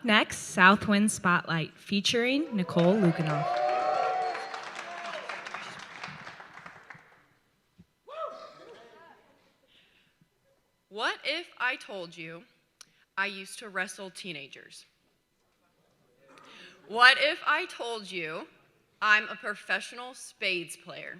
Next, Southwind Spotlight, featuring Nicole Lueckenhoff. What if I told you I used to wrestle teenagers? What if I told you I'm a professional spades player?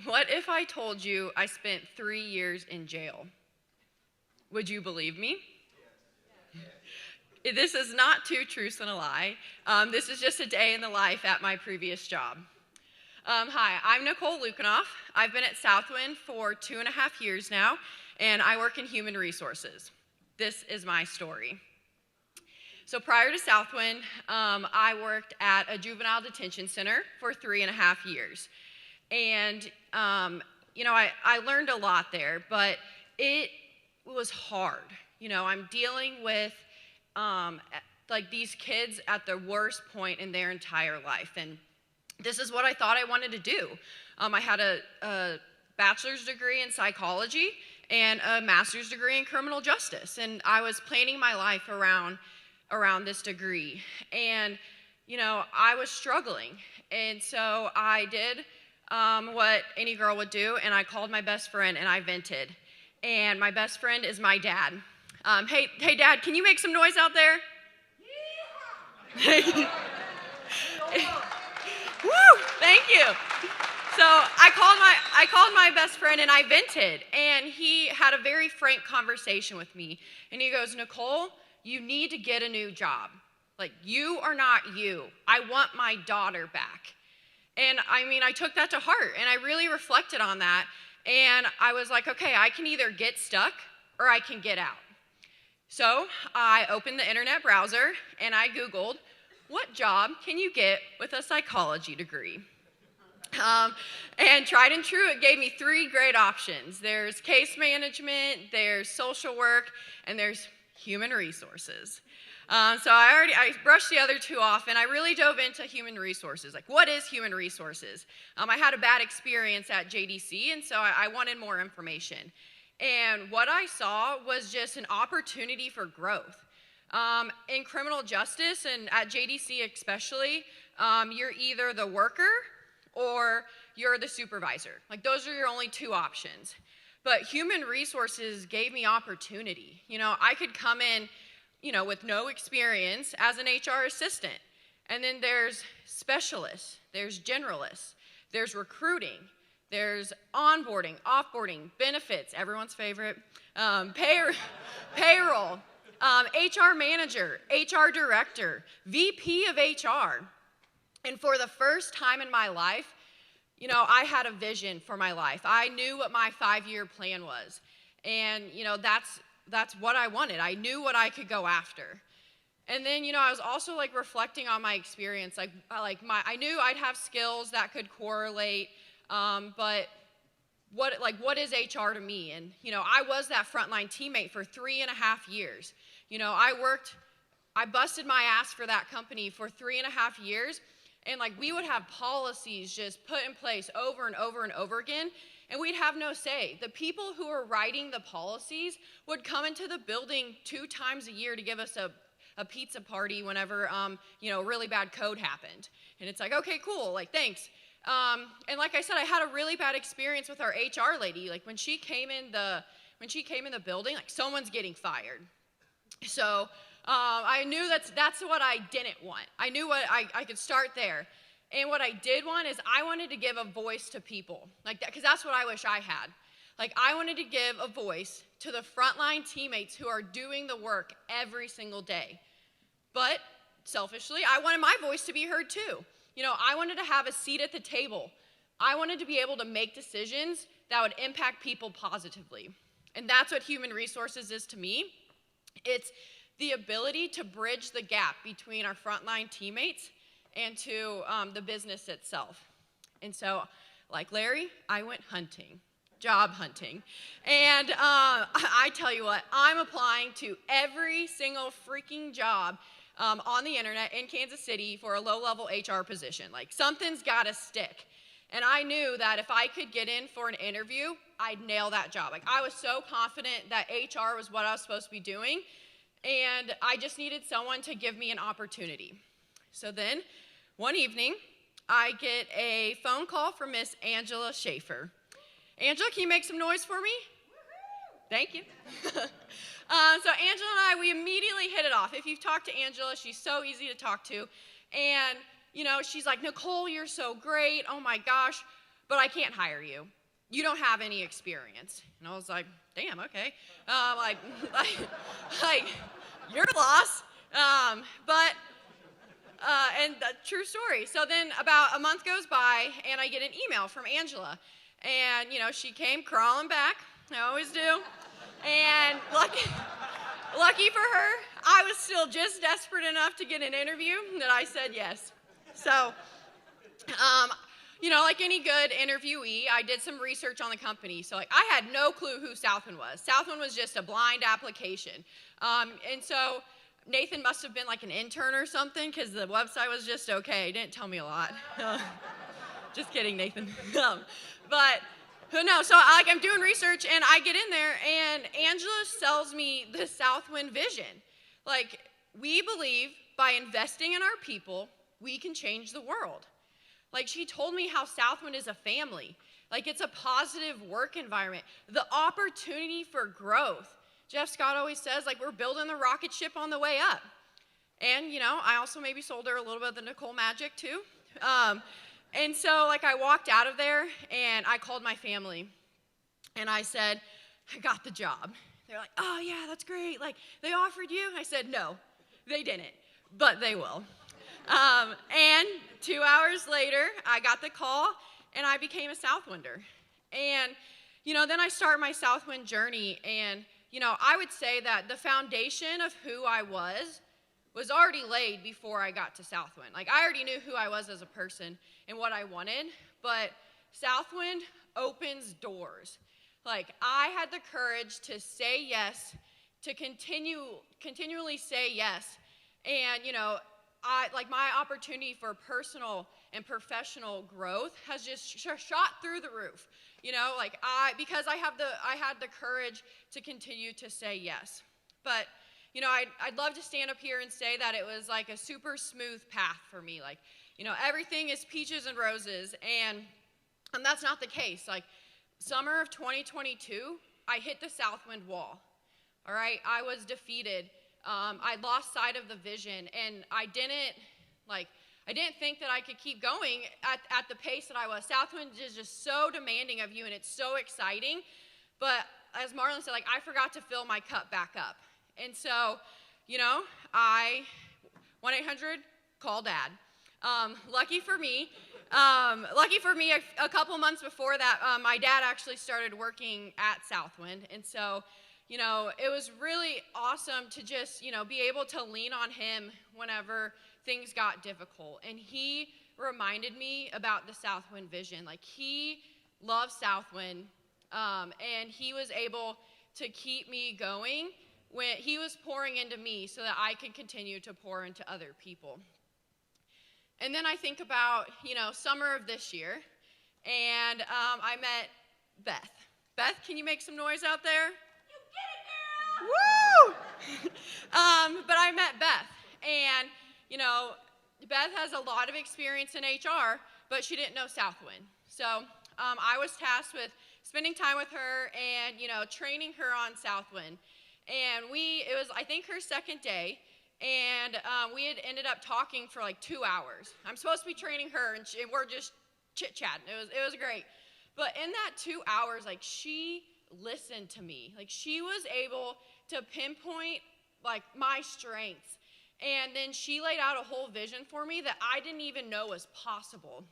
What if I told you I spent 3 years in jail? Would you believe me? This is not two truths and a lie. This is just a day in the life at my previous job. Hi, I'm Nicole Lueckenhoff. I've been at Southwind for 2.5 years now, and I work in human resources. This is my story. So prior to Southwind, I worked at a juvenile detention center for 3.5 years. And, I learned a lot there, but it was hard. I'm dealing with, these kids at the worst point in their entire life. And this is what I thought I wanted to do. I had a bachelor's degree in psychology and a master's degree in criminal justice. And I was planning my life around this degree. And, I was struggling. And so I did what any girl would do, and I called my best friend and I vented. And my best friend is my dad. Hey, Dad, can you make some noise out there? Woo! Thank you. So I called my best friend and I vented, and he had a very frank conversation with me. And he goes, Nicole, you need to get a new job. Like, you are not you. I want my daughter back. And I took that to heart, and I really reflected on that. And I was like, okay, I can either get stuck or I can get out. So I opened the internet browser and I Googled, what job can you get with a psychology degree? And tried and true, it gave me 3 great options. There's case management, there's social work, and there's human resources. So I brushed the other 2 off, and I really dove into human resources. Like, what is human resources? I had a bad experience at JDC, and so I wanted more information. And what I saw was just an opportunity for growth. In criminal justice, and at JDC especially, you're either the worker or you're the supervisor. Like, those are your only 2 options. But human resources gave me opportunity. I could come in, with no experience as an HR assistant. And then there's specialists, there's generalists, there's recruiting, there's onboarding, offboarding, benefits, everyone's favorite, payroll, HR manager, HR director, VP of HR. And for the first time in my life, I had a vision for my life. I knew what my 5-year plan was. And, that's what I wanted. I knew what I could go after. And then, I was also reflecting on my experience. I knew I'd have skills that could correlate, but what is HR to me? And, I was that frontline teammate for 3.5 years. I busted my ass for that company for 3.5 years. And we would have policies just put in place over and over and over again, and we'd have no say. The people who were writing the policies would come into the building 2 times a year to give us a pizza party whenever, really bad code happened. And it's like, okay, cool, thanks. And like I said, I had a really bad experience with our HR lady. When she came in the building, someone's getting fired. So I knew that's what I didn't want. I knew what I could start there. And what I did want is I wanted to give a voice to people like that, because that's what I wish I had. I wanted to give a voice to the frontline teammates who are doing the work every single day. But selfishly, I wanted my voice to be heard too. I wanted to have a seat at the table. I wanted to be able to make decisions that would impact people positively. And that's what human resources is to me. It's the ability to bridge the gap between our frontline teammates and to the business itself. And so, like Larry, I went hunting, job hunting. And I tell you what, I'm applying to every single freaking job on the internet in Kansas City for a low-level HR position. Something's gotta stick. And I knew that if I could get in for an interview, I'd nail that job. I was so confident that HR was what I was supposed to be doing and I just needed someone to give me an opportunity. So then, one evening, I get a phone call from Miss Angela Schaefer. Angela, can you make some noise for me? Thank you. So Angela and I, we immediately hit it off. If you've talked to Angela, she's so easy to talk to. And, you know, she's like, Nicole, you're so great. Oh my gosh, but I can't hire you. You don't have any experience. And I was like, damn, okay. Like, your loss. And true story. So then about a month goes by, and I get an email from Angela. And, you know, she came crawling back. I always do. And lucky for her, I was still just desperate enough to get an interview that I said yes. So, you know, like any good interviewee, I did some research on the company. So, like, I had no clue who Southwind was. Southwind was just a blind application. And so Nathan must have been like an intern or something, because the website was just okay. It didn't tell me a lot. Just kidding, Nathan. But no, so I'm doing research, and I get in there, and Angela sells me the Southwind vision. Like, we believe by investing in our people, we can change the world. Like, she told me how Southwind is a family. Like, it's a positive work environment. The opportunity for growth. Jeff Scott always says, like, we're building the rocket ship on the way up. And, you know, I also maybe sold her a little bit of the Nicole magic, too. And so, like, I walked out of there, and I called my family, and I said, I got the job. They're like, oh, yeah, that's great. Like, they offered you? I said, no, they didn't, but they will. And 2 hours later, I got the call, and I became a Southwinder. And, you know, then I started my Southwind journey, and, you know, I would say that the foundation of who I was already laid before I got to Southwind. Like, I already knew who I was as a person and what I wanted, but Southwind opens doors. Like, I had the courage to say yes, to continually say yes, and, you know, my opportunity for personal and professional growth has just shot through the roof. You know, like, because I had the courage to continue to say yes. But, you know, I'd love to stand up here and say that it was like a super smooth path for me. Like, you know, everything is peaches and roses, and that's not the case. Like, summer of 2022, I hit the Southwind wall. All right, I was defeated. I lost sight of the vision, and I didn't think that I could keep going at the pace that I was. Southwind is just so demanding of you, and it's so exciting. But as Marlon said, like, I forgot to fill my cup back up. And so, you know, 1-800, call Dad. Lucky for me, a couple months before that, my dad actually started working at Southwind. And so, you know, it was really awesome to just, you know, be able to lean on him whenever things got difficult. And he reminded me about the Southwind vision. Like, he loves Southwind, and he was able to keep me going when he was pouring into me so that I could continue to pour into other people. And then I think about, you know, summer of this year, and I met Beth. Beth, can you make some noise out there? You get it, girl! Woo! But I met Beth, and, you know, Beth has a lot of experience in HR, but she didn't know Southwind. So I was tasked with spending time with her and, you know, training her on Southwind. And it was, I think, her second day, and we had ended up talking for like 2 hours. I'm supposed to be training her, and we're just chit-chatting. It was great. But in that 2 hours, like, she listened to me. Like, she was able to pinpoint, like, my strengths. And then she laid out a whole vision for me that I didn't even know was possible.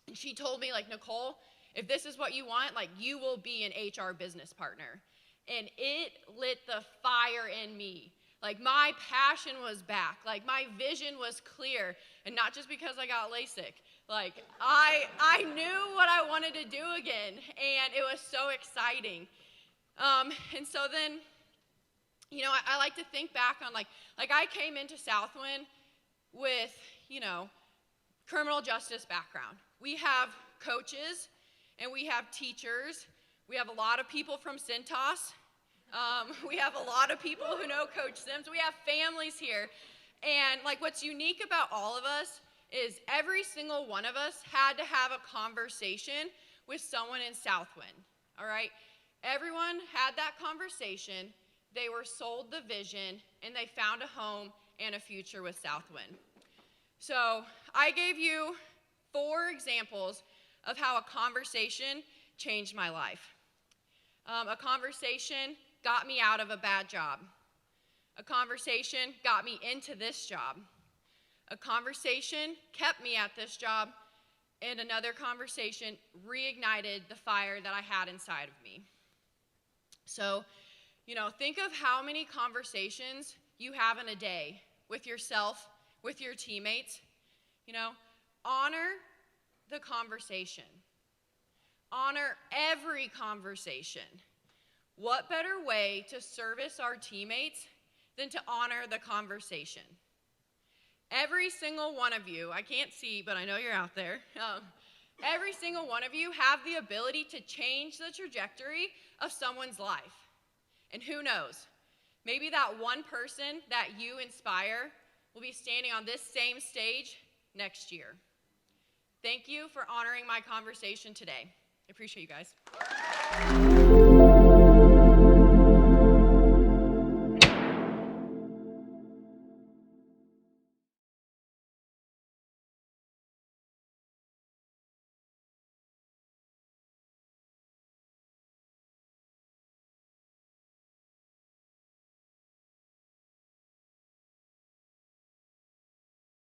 And she told me, like, Nicole, if this is what you want, like, you will be an HR business partner. And it lit the fire in me. Like, my passion was back. Like, my vision was clear. And not just because I got LASIK. Like, I knew what I wanted to do again. And it was so exciting. And so then, you know, I like to think back on, like I came into Southwind with, you know, criminal justice background. We have coaches, and we have teachers. We have a lot of people from Cintas. We have a lot of people who know Coach Sims. We have families here. And like what's unique about all of us is every single one of us had to have a conversation with someone in Southwind, all right? Everyone had that conversation. They were sold the vision, and they found a home and a future with Southwind. So I gave you 4 examples of how a conversation changed my life. A conversation got me out of a bad job. A conversation got me into this job. A conversation kept me at this job, and another conversation reignited the fire that I had inside of me. So, think of how many conversations you have in a day with yourself, with your teammates. Honor the conversation. Honor every conversation. What better way to service our teammates than to honor the conversation? Every single one of you, I can't see, but I know you're out there. Every single one of you have the ability to change the trajectory of someone's life. And who knows, maybe that one person that you inspire will be standing on this same stage next year. Thank you for honoring my conversation today. I appreciate you guys.